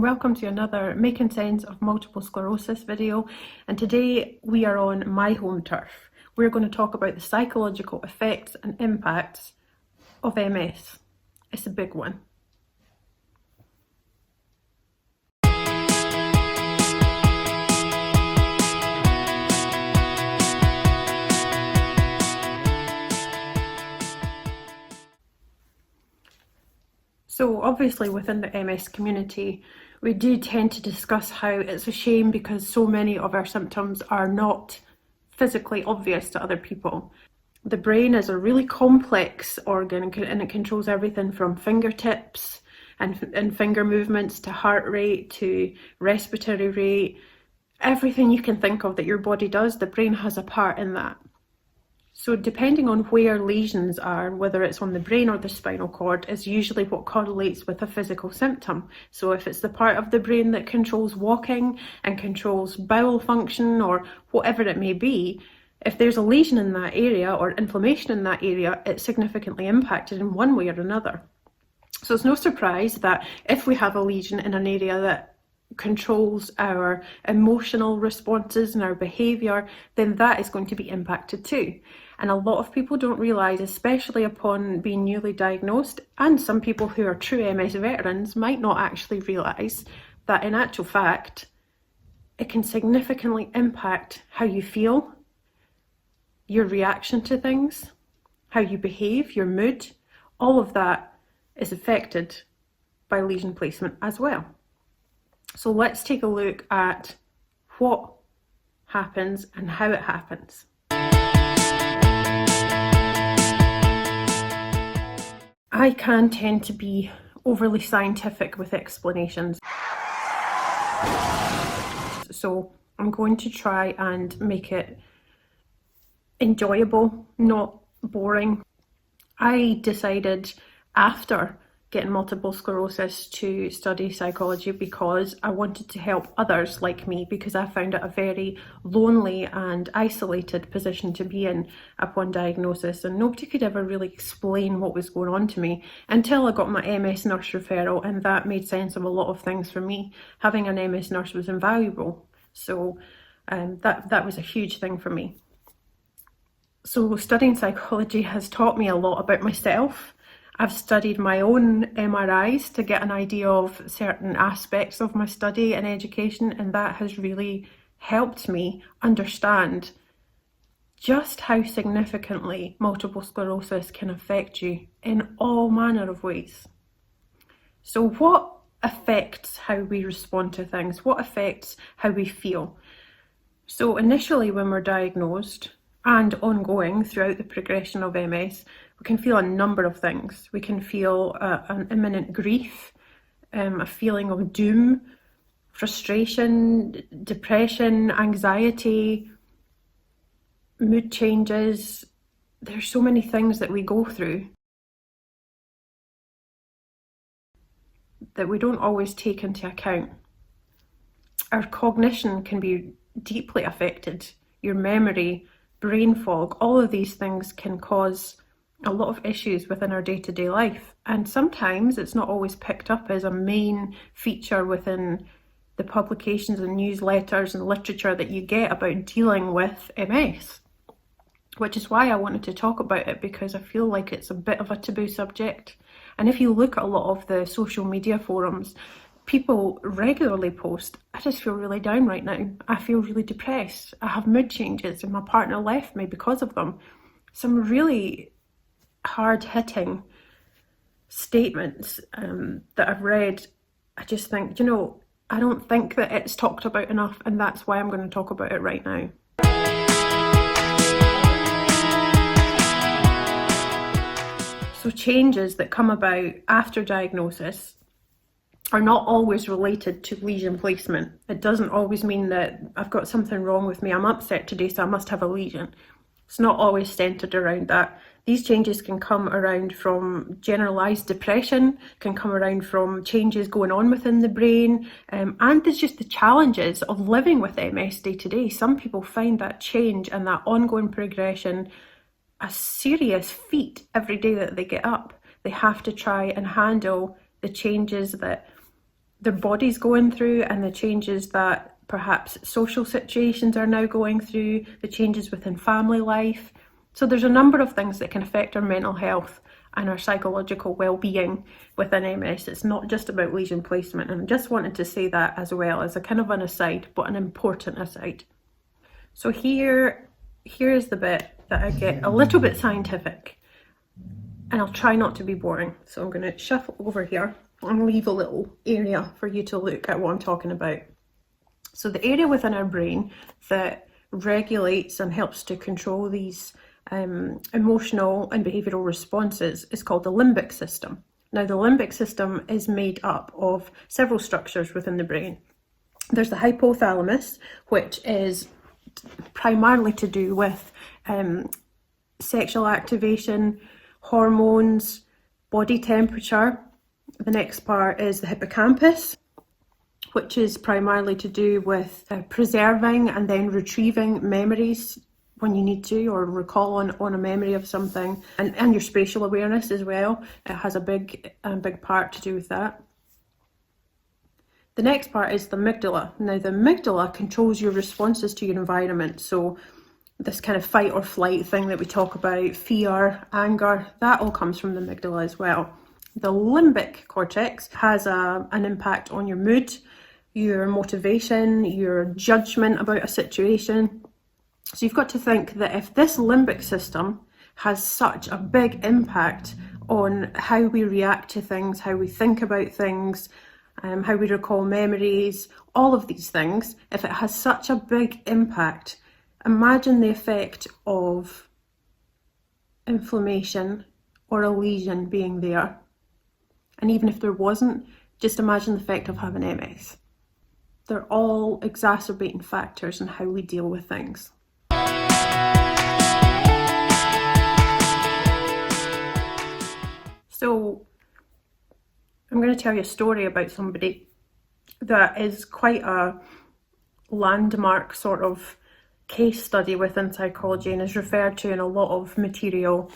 and welcome to another Making Sense of Multiple Sclerosis video. And today we are on my home turf. We're going to talk about the psychological effects and impacts of MS. It's a big one. So obviously within the MS community, we do tend to discuss how it's a shame because so many of our symptoms are not physically obvious to other people. The brain is a really complex organ and it controls everything from fingertips and finger movements to heart rate to respiratory rate. Everything you can think of that your body does, the brain has a part in that. So depending on where lesions are, whether it's on the brain or the spinal cord, is usually what correlates with a physical symptom. So if it's the part of the brain that controls walking and controls bowel function or whatever it may be, if there's a lesion in that area or inflammation in that area, it's significantly impacted in one way or another. So it's no surprise that if we have a lesion in an area that controls our emotional responses and our behaviour, then that is going to be impacted too. And a lot of people don't realise, especially upon being newly diagnosed, and some people who are true MS veterans might not actually realise that in actual fact, it can significantly impact how you feel, your reaction to things, how you behave, your mood. All of that is affected by lesion placement as well. So let's take a look at what happens and how it happens. I can tend to be overly scientific with explanations. So I'm going to try and make it enjoyable, not boring. I decided after getting multiple sclerosis to study psychology because I wanted to help others like me, because I found it a very lonely and isolated position to be in upon diagnosis, and nobody could ever really explain what was going on to me until I got my MS nurse referral, and that made sense of a lot of things for me. Having an MS nurse was invaluable, so that was a huge thing for me. So studying psychology has taught me a lot about myself. I've studied my own MRIs to get an idea of certain aspects of my study and education, and that has really helped me understand just how significantly multiple sclerosis can affect you in all manner of ways. So what affects how we respond to things? What affects how we feel? So initially when we're diagnosed and ongoing throughout the progression of MS, we can feel a number of things. We can feel an imminent grief, a feeling of doom, frustration, depression, anxiety, mood changes. There's so many things that we go through that we don't always take into account. Our cognition can be deeply affected. Your memory, brain fog, all of these things can cause a lot of issues within our day-to-day life, and sometimes it's not always picked up as a main feature within the publications and newsletters and literature that you get about dealing with MS, which is why I wanted to talk about it, because I feel like it's a bit of a taboo subject. And if you look at a lot of the social media forums, people regularly post, I just feel really down right now, I feel really depressed, I have mood changes and my partner left me because of them. Some really hard-hitting statements that I've read. I just think, I don't think that it's talked about enough, and that's why I'm going to talk about it right now. So changes that come about after diagnosis are not always related to lesion placement. It doesn't always mean that I've got something wrong with me, I'm upset today so I must have a lesion. It's not always centered around that. These changes can come around from generalized depression, can come around from changes going on within the brain, and there's just the challenges of living with MS day to day. Some people find that change and that ongoing progression a serious feat every day that they get up. They have to try and handle the changes that their body's going through and the changes that perhaps social situations are now going through, the changes within family life. So there's a number of things that can affect our mental health and our psychological well-being within MS. It's not just about lesion placement, and I just wanted to say that as well as a kind of an aside, but an important aside. So here's the bit that I get a little bit scientific, and I'll try not to be boring. So I'm going to shuffle over here and leave a little area for you to look at what I'm talking about. So the area within our brain that regulates and helps to control these emotional and behavioural responses is called the limbic system. Now, the limbic system is made up of several structures within the brain. There's the hypothalamus, which is primarily to do with sexual activation, hormones, body temperature. The next part is the hippocampus, which is primarily to do with preserving and then retrieving memories when you need to, or recall on a memory of something, and your spatial awareness as well. It has a big part to do with that. The next part is the amygdala. Now, the amygdala controls your responses to your environment. So this kind of fight or flight thing that we talk about, fear, anger, that all comes from the amygdala as well. The limbic cortex has an impact on your mood, your motivation, your judgment about a situation. So you've got to think that if this limbic system has such a big impact on how we react to things, how we think about things, how we recall memories, all of these things, if it has such a big impact, imagine the effect of inflammation or a lesion being there. And even if there wasn't, just imagine the effect of having MS. They're all exacerbating factors in how we deal with things. So I'm going to tell you a story about somebody that is quite a landmark sort of case study within psychology and is referred to in a lot of material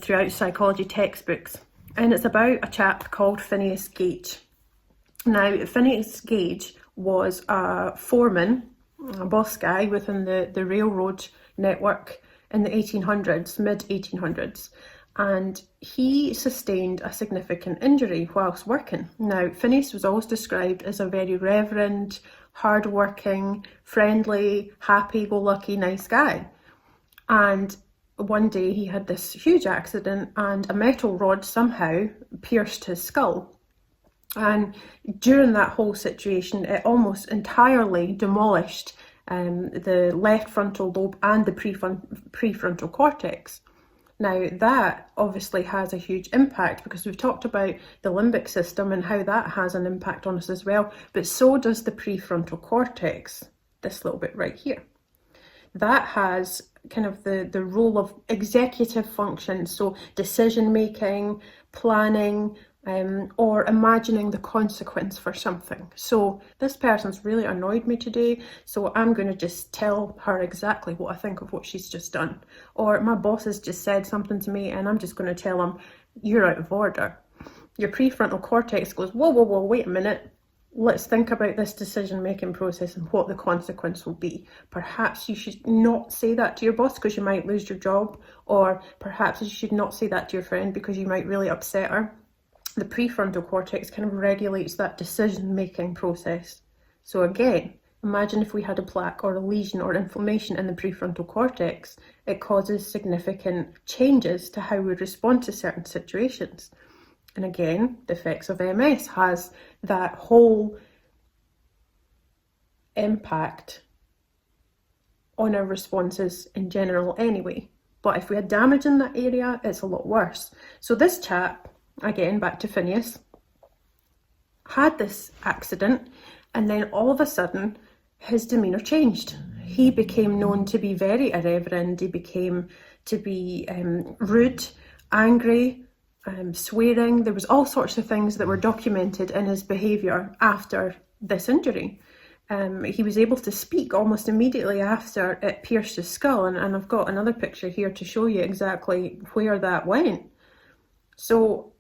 throughout psychology textbooks. And it's about a chap called Phineas Gage. Now, Phineas Gage was a foreman, a boss guy within the railroad network in the 1800s, mid-1800s. And he sustained a significant injury whilst working. Now, Phineas was always described as a very reverend, hard-working, friendly, happy-go-lucky, nice guy. And one day he had this huge accident and a metal rod somehow pierced his skull. And during that whole situation, it almost entirely demolished the left frontal lobe and the prefrontal cortex. Now, that obviously has a huge impact because we've talked about the limbic system and how that has an impact on us as well, but so does the prefrontal cortex, this little bit right here. That has kind of the role of executive function, so decision making, planning, or imagining the consequence for something. So this person's really annoyed me today, so I'm going to just tell her exactly what I think of what she's just done. Or my boss has just said something to me and I'm just going to tell him, you're out of order. Your prefrontal cortex goes, whoa, wait a minute. Let's think about this decision-making process and what the consequence will be. Perhaps you should not say that to your boss because you might lose your job, or perhaps you should not say that to your friend because you might really upset her. The prefrontal cortex kind of regulates that decision-making process. So again, imagine if we had a plaque or a lesion or inflammation in the prefrontal cortex, it causes significant changes to how we respond to certain situations. And again, the effects of MS has that whole impact on our responses in general anyway. But if we had damage in that area, it's a lot worse. So this chap, again, back to Phineas, had this accident and then all of a sudden his demeanour changed. He became known to be very irreverent. He became to be rude, angry, swearing. There was all sorts of things that were documented in his behaviour after this injury. He was able to speak almost immediately after it pierced his skull, and I've got another picture here to show you exactly where that went. So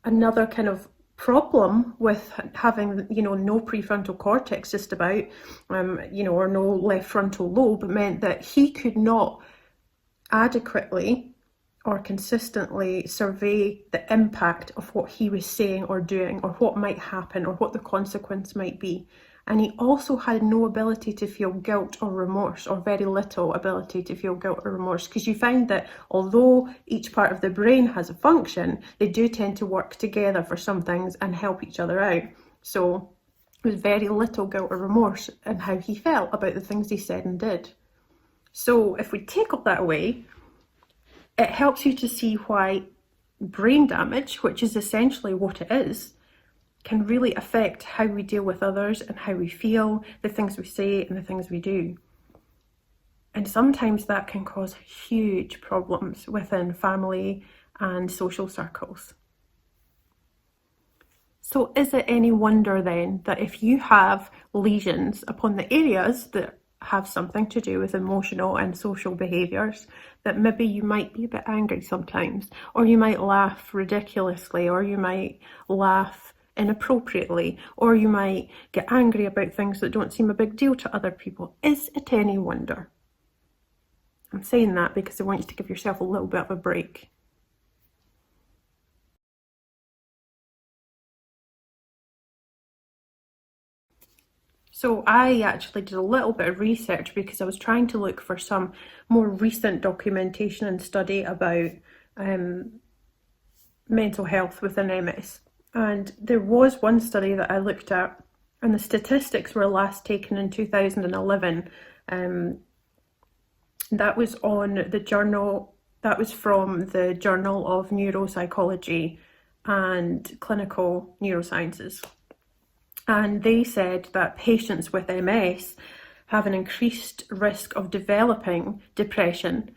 another kind of problem with having, no prefrontal cortex just about, or no left frontal lobe, meant that he could not adequately or consistently survey the impact of what he was saying or doing, or what might happen, or what the consequence might be. And he also had no ability to feel guilt or remorse, or very little ability to feel guilt or remorse, because you find that although each part of the brain has a function, they do tend to work together for some things and help each other out. So there was very little guilt or remorse in how he felt about the things he said and did. So if we take all that away, it helps you to see why brain damage, which is essentially what it is, can really affect how we deal with others and how we feel, the things we say and the things we do. And sometimes that can cause huge problems within family and social circles. So is it any wonder then that if you have lesions upon the areas that have something to do with emotional and social behaviours, that maybe you might be a bit angry sometimes, or you might laugh ridiculously, or you might laugh inappropriately, or you might get angry about things that don't seem a big deal to other people? Is it any wonder? I'm saying that because I want you to give yourself a little bit of a break. So I actually did a little bit of research because I was trying to look for some more recent documentation and study about mental health within MS. And there was one study that I looked at, and the statistics were last taken in 2011. That was on the journal, that was from the Journal of Neuropsychology and Clinical Neurosciences. And they said that patients with MS have an increased risk of developing depression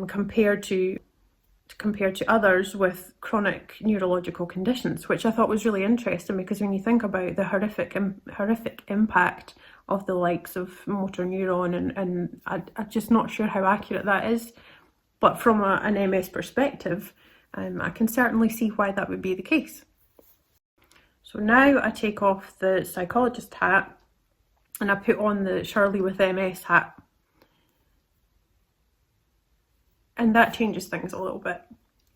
compared to others with chronic neurological conditions, which I thought was really interesting, because when you think about the horrific impact of the likes of motor neuron, and I'm just not sure how accurate that is, but from an MS perspective, I can certainly see why that would be the case. So now I take off the psychologist hat and I put on the Shirley with MS hat. And that changes things a little bit.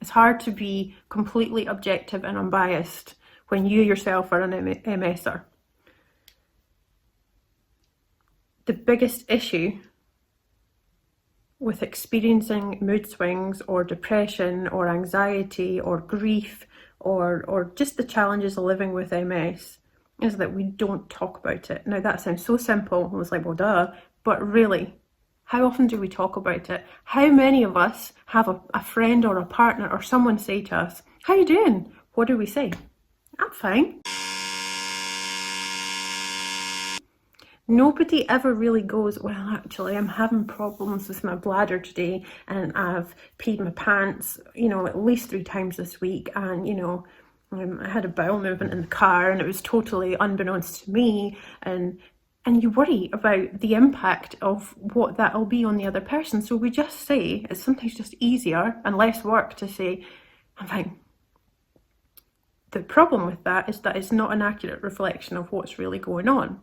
It's hard to be completely objective and unbiased when you yourself are an MSer. The biggest issue with experiencing mood swings or depression or anxiety or grief or just the challenges of living with MS is that we don't talk about it. Now that sounds so simple, I was like, well duh, but really, how often do we talk about it? How many of us have a friend or a partner or someone say to us, how you doing? What do we say? I'm fine. Nobody ever really goes, well, actually, I'm having problems with my bladder today, and I've peed my pants, at least 3 times this week, and, I had a bowel movement in the car, and it was totally unbeknownst to me, and you worry about the impact of what that'll be on the other person. So we just say, it's sometimes just easier and less work to say, I'm fine. The problem with that is that it's not an accurate reflection of what's really going on.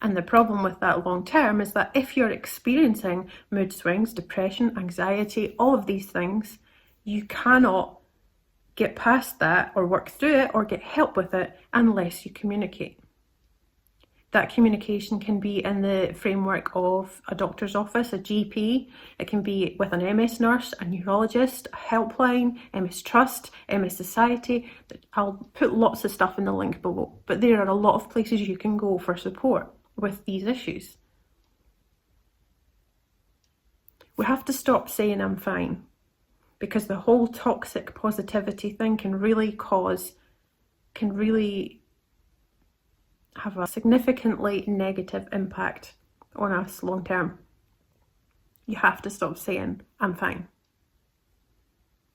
And the problem with that long term is that if you're experiencing mood swings, depression, anxiety, all of these things, you cannot get past that or work through it or get help with it unless you communicate. That communication can be in the framework of a doctor's office, a GP. It can be with an MS nurse, a neurologist, a helpline, MS Trust, MS Society. I'll put lots of stuff in the link below, but there are a lot of places you can go for support with these issues. We have to stop saying I'm fine, because the whole toxic positivity thing can really have a significantly negative impact on us long term. You have to stop saying I'm fine.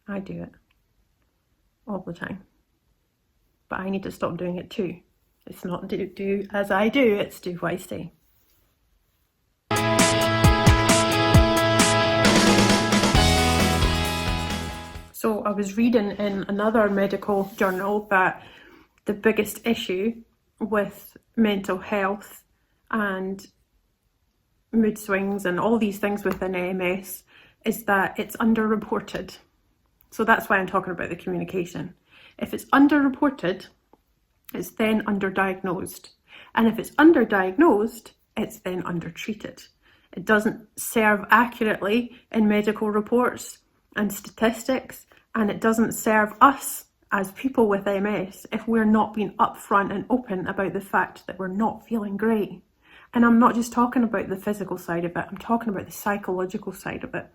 I do it all the time, but I need to stop doing it too. It's not do as I do, it's do what I say. So I was reading in another medical journal that the biggest issue with mental health and mood swings and all these things within MS is that it's underreported. So that's why I'm talking about the communication. If it's underreported, it's then underdiagnosed. And if it's underdiagnosed, it's then undertreated. It doesn't serve accurately in medical reports and statistics, and it doesn't serve us as people with MS if we're not being upfront and open about the fact that we're not feeling great. And I'm not just talking about the physical side of it, I'm talking about the psychological side of it.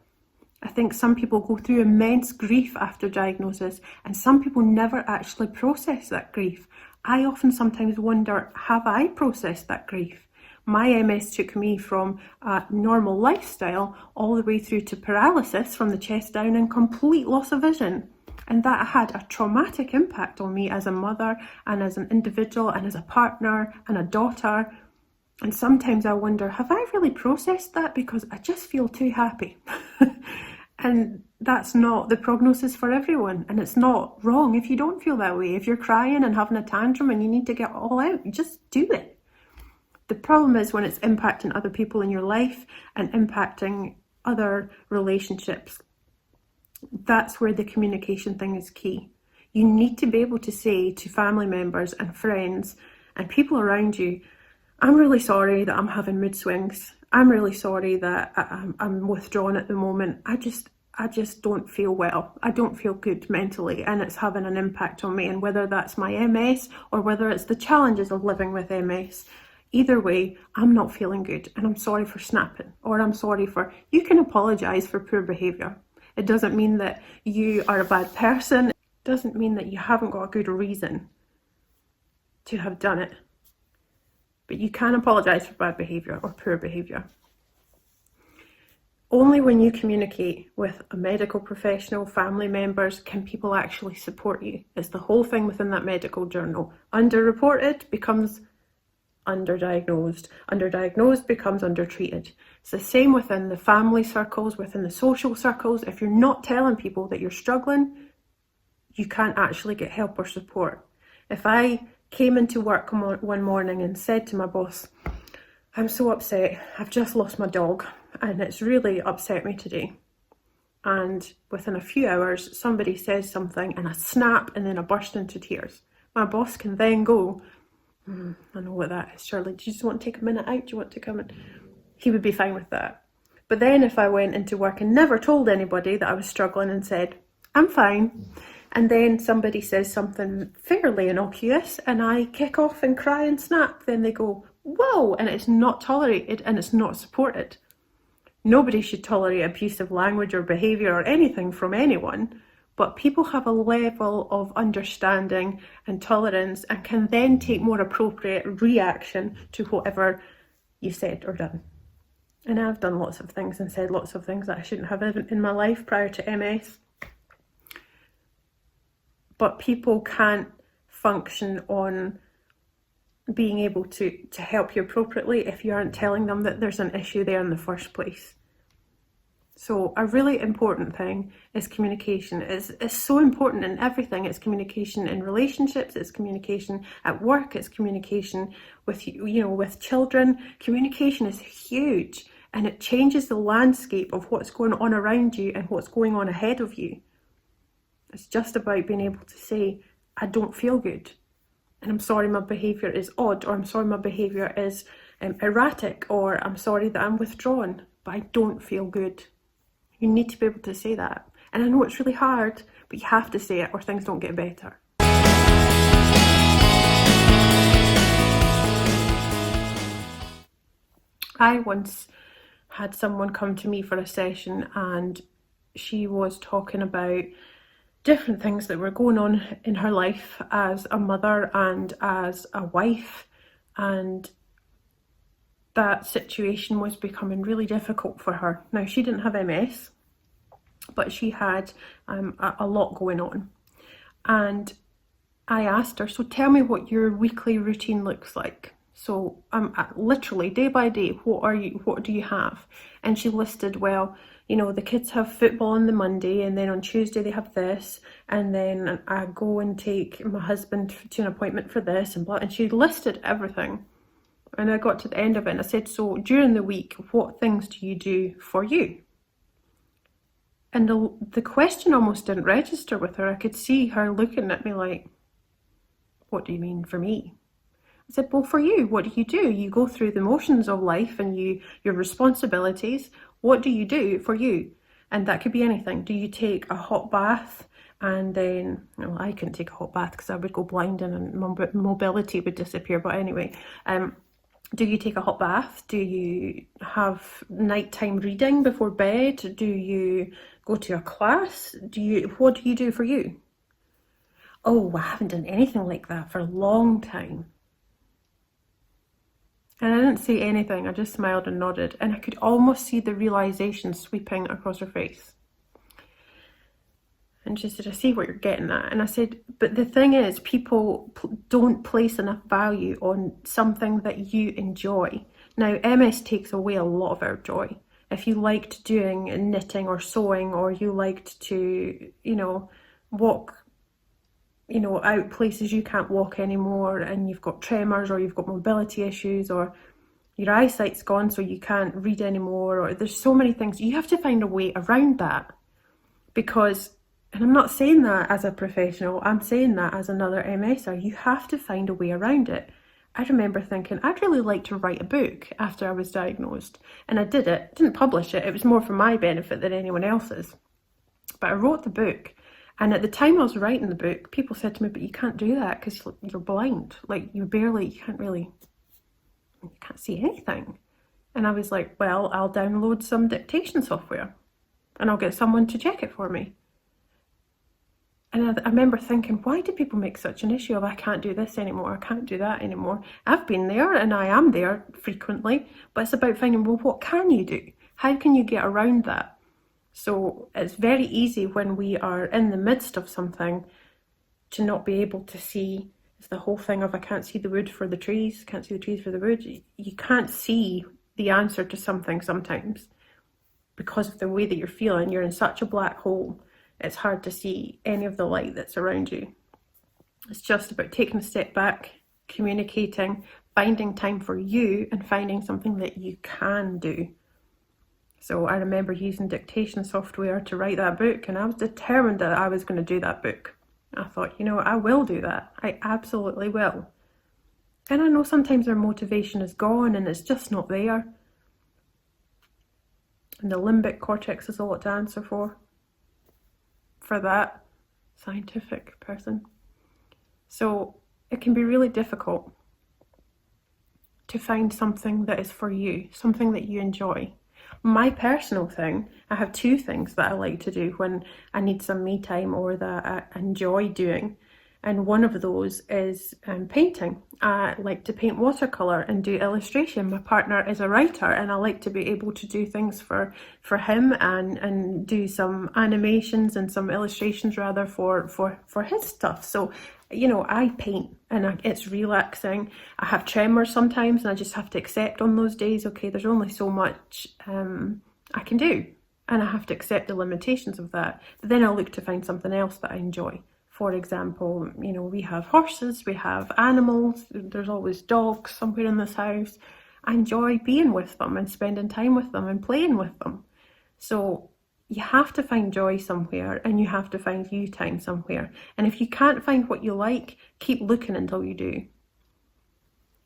I think some people go through immense grief after diagnosis, and some people never actually process that grief. I often sometimes wonder, have I processed that grief? My MS took me from a normal lifestyle all the way through to paralysis from the chest down and complete loss of vision. And that had a traumatic impact on me as a mother and as an individual and as a partner and a daughter. And sometimes I wonder, have I really processed that? Because I just feel too happy. And that's not the prognosis for everyone. And it's not wrong if you don't feel that way. If you're crying and having a tantrum and you need to get it all out, just do it. The problem is when it's impacting other people in your life and impacting other relationships. That's where the communication thing is key. You need to be able to say to family members and friends and people around you, I'm really sorry that I'm having mood swings. I'm really sorry that I'm withdrawn at the moment. I just don't feel well. I don't feel good mentally, and it's having an impact on me. And whether that's my MS or whether it's the challenges of living with MS, either way, I'm not feeling good, and I'm sorry for snapping, or I'm sorry for... You can apologise for poor behaviour. It doesn't mean that you are a bad person. It doesn't mean that you haven't got a good reason to have done it. But you can apologise for bad behaviour or poor behaviour. Only when you communicate with a medical professional, family members, can people actually support you. It's the whole thing within that medical journal. Underreported becomes underdiagnosed. Underdiagnosed becomes undertreated. It's the same within the family circles, within the social circles. If you're not telling people that you're struggling, you can't actually get help or support. If I came into work one morning and said to my boss, I'm so upset, I've just lost my dog and it's really upset me today. And within a few hours, somebody says something and I snap and then I burst into tears. My boss can then go, I know what that is, Shirley, do you just want to take a minute out? Do you want to come in? He would be fine with that. But then if I went into work and never told anybody that I was struggling and said, I'm fine, and then somebody says something fairly innocuous and I kick off and cry and snap, then they go, whoa, and it's not tolerated and it's not supported. Nobody should tolerate abusive language or behaviour or anything from anyone, but people have a level of understanding and tolerance and can then take more appropriate reaction to whatever you said or done. And I've done lots of things and said lots of things that I shouldn't have in my life prior to MS. But people can't function on being able to help you appropriately if you aren't telling them that there's an issue there in the first place. So a really important thing is communication. It's so important in everything. It's communication in relationships, it's communication at work, it's communication with with children. Communication is huge and it changes the landscape of what's going on around you and what's going on ahead of you. It's just about being able to say, I don't feel good, and I'm sorry my behaviour is odd, or I'm sorry my behaviour is erratic, or I'm sorry that I'm withdrawn, but I don't feel good. You need to be able to say that. And I know it's really hard, but you have to say it or things don't get better. I once had someone come to me for a session and she was talking about different things that were going on in her life as a mother and as a wife, and that situation was becoming really difficult for her. Now, she didn't have MS, but she had a lot going on. And I asked her, so tell me what your weekly routine looks like. So literally day by day, what do you have? And she listed, well, the kids have football on the Monday, and then on Tuesday they have this, and then I go and take my husband to an appointment for this, and blah. And she listed everything. And I got to the end of it and I said, so during the week, what things do you do for you? And the question almost didn't register with her. I could see her looking at me like, what do you mean for me? I said, well, for you, what do? You go through the motions of life and your responsibilities. What do you do for you? And that could be anything. Do you take a hot bath? And then, well, I couldn't take a hot bath because I would go blind and mobility would disappear. But anyway, do you take a hot bath? Do you have nighttime reading before bed? Do you go to a class? What do you do for you? Oh, I haven't done anything like that for a long time. And I didn't say anything, I just smiled and nodded, and I could almost see the realisation sweeping across her face. And she said, I see what you're getting at. And I said, but the thing is, people don't place enough value on something that you enjoy. Now, MS takes away a lot of our joy. If you liked doing knitting or sewing, or you liked to, walk out places you can't walk anymore, and you've got tremors, or you've got mobility issues, or your eyesight's gone so you can't read anymore, or there's so many things. You have to find a way around that, because, and I'm not saying that as a professional, I'm saying that as another MSer, you have to find a way around it. I remember thinking, I'd really like to write a book after I was diagnosed, and I didn't publish it. It was more for my benefit than anyone else's. But I wrote the book. And at the time I was writing the book, people said to me, but you can't do that because you're blind. Like, you can't see anything. And I was like, well, I'll download some dictation software and I'll get someone to check it for me. And I remember thinking, why do people make such an issue of, I can't do this anymore, I can't do that anymore? I've been there and I am there frequently, but it's about finding, well, what can you do? How can you get around that? So it's very easy when we are in the midst of something to not be able to see. It's the whole thing of, I can't see the wood for the trees, can't see the trees for the wood. You can't see the answer to something sometimes because of the way that you're feeling. You're in such a black hole, it's hard to see any of the light that's around you. It's just about taking a step back, communicating, finding time for you, and finding something that you can do. So I remember using dictation software to write that book, and I was determined that I was going to do that book. I thought, I will do that. I absolutely will. And I know sometimes our motivation is gone and it's just not there. And the limbic cortex is a lot to answer for that scientific person. So it can be really difficult to find something that is for you, something that you enjoy. My personal thing, I have two things that I like to do when I need some me time or that I enjoy doing. And one of those is painting. I like to paint watercolour and do illustration. My partner is a writer, and I like to be able to do things for him and do some animations and some illustrations rather for his stuff. So, I paint and it's relaxing. I have tremors sometimes and I just have to accept on those days, okay, there's only so much I can do, and I have to accept the limitations of that. But then I'll look to find something else that I enjoy. For example, we have horses, we have animals, there's always dogs somewhere in this house. I enjoy being with them and spending time with them and playing with them. So you have to find joy somewhere, and you have to find you time somewhere. And if you can't find what you like, keep looking until you do.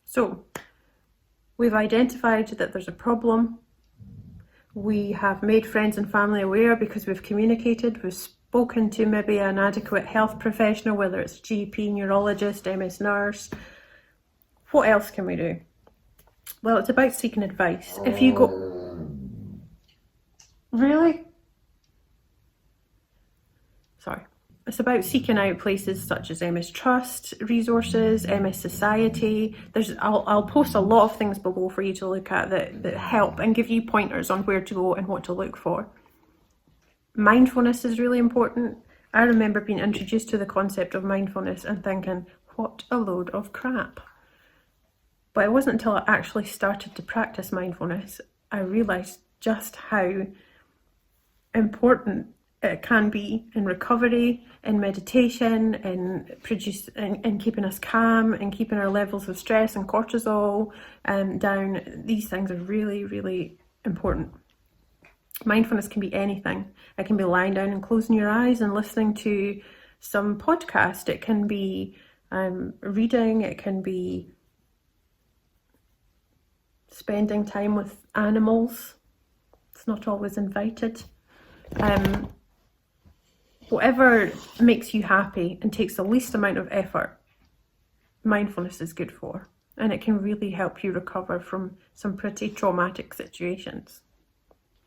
So we've identified that there's a problem. We have made friends and family aware because we've communicated, we've spoken to maybe an adequate health professional, whether it's GP, neurologist, MS nurse. What else can we do? Well, it's about seeking advice. If you go... Really? Sorry. It's about seeking out places such as MS Trust resources, MS Society. I'll post a lot of things below for you to look at that help and give you pointers on where to go and what to look for. Mindfulness is really important. I remember being introduced to the concept of mindfulness and thinking, what a load of crap. But it wasn't until I actually started to practice mindfulness, I realised just how important it can be in recovery, in meditation, in keeping us calm, and keeping our levels of stress and cortisol down. These things are really, really important. Mindfulness can be anything. It can be lying down and closing your eyes and listening to some podcast. It can be reading. It can be spending time with animals. It's not always invited. Whatever makes you happy and takes the least amount of effort, mindfulness is good for. And it can really help you recover from some pretty traumatic situations.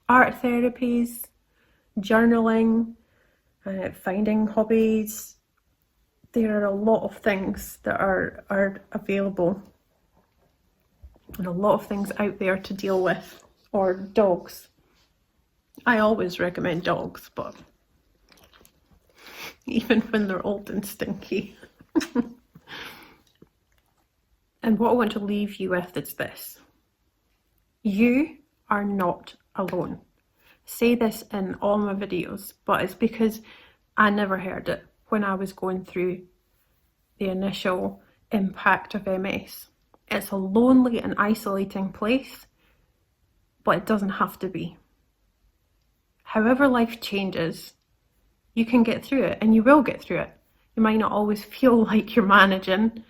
Art therapies, journaling, finding hobbies. There are a lot of things that are available and a lot of things out there to deal with. Or dogs. I always recommend dogs, but even when they're old and stinky. And what I want to leave you with is this. You are not alone. I say this in all my videos, but it's because I never heard it when I was going through the initial impact of MS. It's a lonely and isolating place, but it doesn't have to be. However life changes, you can get through it, and you will get through it. You might not always feel like you're managing,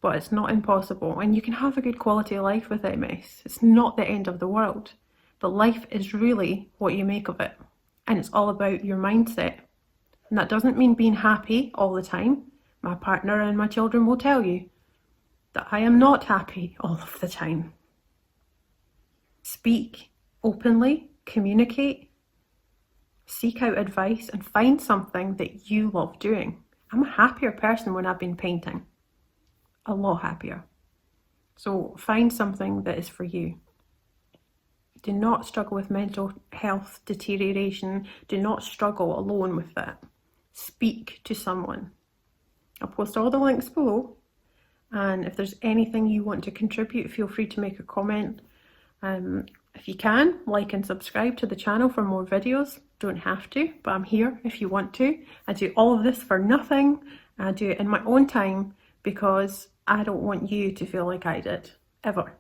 but it's not impossible, and you can have a good quality of life with MS. It's not the end of the world, but life is really what you make of it, and it's all about your mindset. And that doesn't mean being happy all the time. My partner and my children will tell you that I am not happy all of the time. Speak openly, communicate, seek out advice, and find something that you love doing. I'm a happier person when I've been painting. A lot happier. So find something that is for you. Do not struggle with mental health deterioration. Do not struggle alone with that. Speak to someone. I'll post all the links below. And if there's anything you want to contribute, feel free to make a comment. If you can, like and subscribe to the channel for more videos. Don't have to, but I'm here if you want to. I do all of this for nothing. I do it in my own time because I don't want you to feel like I did, ever.